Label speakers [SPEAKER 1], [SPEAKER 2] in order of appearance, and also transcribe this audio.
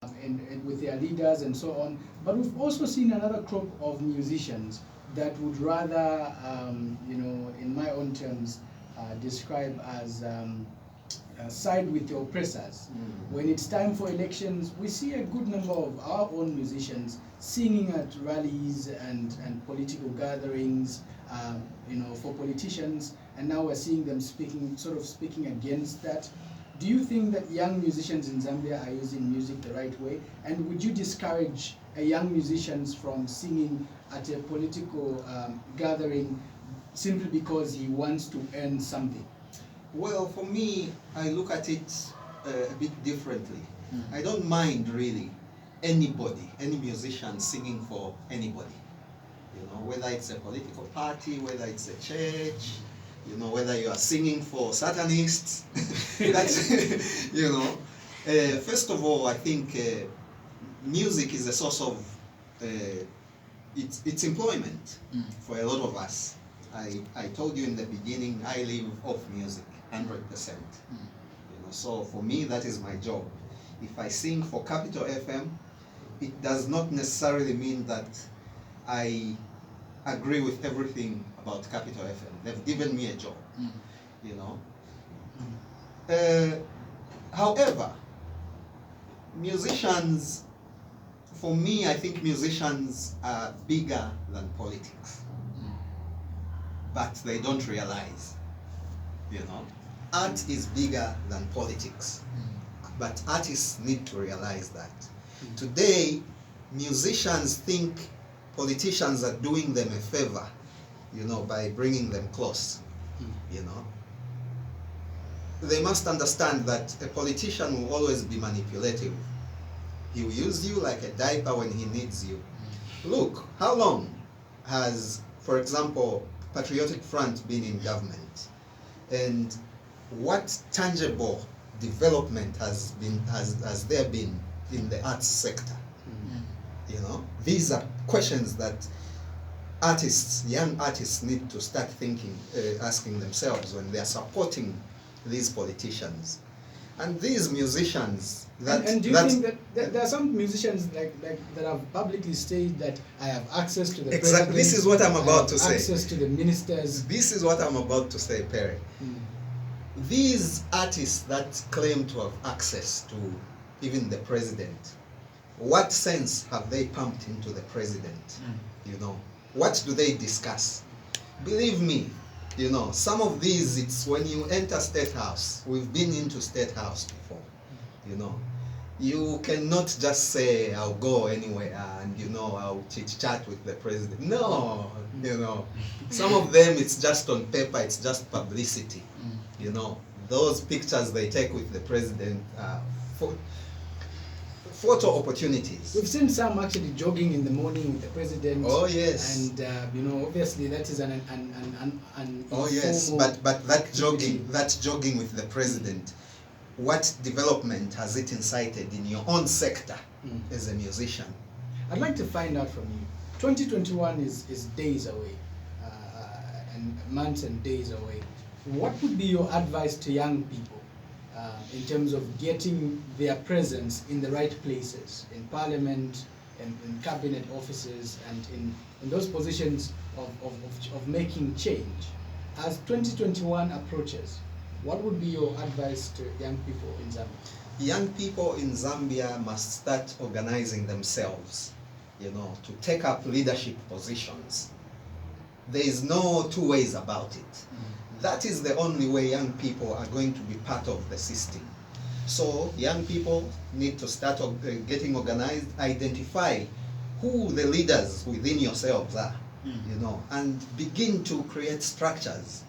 [SPEAKER 1] and with their leaders and so on. But we've also seen another crop of musicians that would rather, in my own terms, describe as side with the oppressors. When it's time for elections, we see a good number of our own musicians singing at rallies and political gatherings, for politicians, and now we're seeing them speaking against that. Do you think that young musicians in Zambia are using music the right way? And would you discourage young musicians from singing at a political gathering simply because he wants to earn something?
[SPEAKER 2] Well, for me, I look at it a bit differently. I don't mind really anybody, any musician singing for anybody. Whether it's a political party, whether it's a church, whether you are singing for Satanists. That's, first of all, I think music is a source of, it's employment for a lot of us. I told you in the beginning, I live off music, 100%. So for me, that is my job. If I sing for Capital FM, it does not necessarily mean that I agree with everything about Capital FM. They've given me a job, However, musicians, for me, I think musicians are bigger than politics. But they don't realize, Art is bigger than politics. But artists need to realize that. Today, musicians think politicians are doing them a favor, by bringing them close, They must understand that a politician will always be manipulative. He will use you like a diaper when he needs you. Look, how long has, for example, Patriotic Front been in government? And what tangible development has there been in the arts sector? These are questions that young artists need to start asking themselves when they are supporting these politicians. And these musicians
[SPEAKER 1] and do you think that there are some musicians like that have publicly stated that I have access to the
[SPEAKER 2] Exactly. This is what I'm about to say.
[SPEAKER 1] Access to the ministers.
[SPEAKER 2] This is what I'm about to say, Perry. These artists that claim to have access to even the president, what sense have they pumped into the president? What do they discuss? Believe me, some of these, it's when you enter State House. We've been into State House before, You cannot just say, I'll go anywhere and, I'll chit-chat with the president. No, Some of them, it's just on paper, it's just publicity. Those pictures they take with the president are photo opportunities.
[SPEAKER 1] We've seen some actually jogging in the morning with the president.
[SPEAKER 2] Oh yes.
[SPEAKER 1] And obviously that is an
[SPEAKER 2] oh yes, but that jogging with the president, what development has it incited in your own sector as a musician?
[SPEAKER 1] I'd like to find out from you. 2021 is days away, and months and days away. What would be your advice to young people in terms of getting their presence in the right places, in parliament, and in cabinet offices, and in those positions of making change? As 2021 approaches, what would be your advice to young people in Zambia?
[SPEAKER 2] Young people in Zambia must start organizing themselves, to take up leadership positions. There is no two ways about it. That is the only way young people are going to be part of the system. So young people need to start getting organized, identify who the leaders within yourselves are, and begin to create structures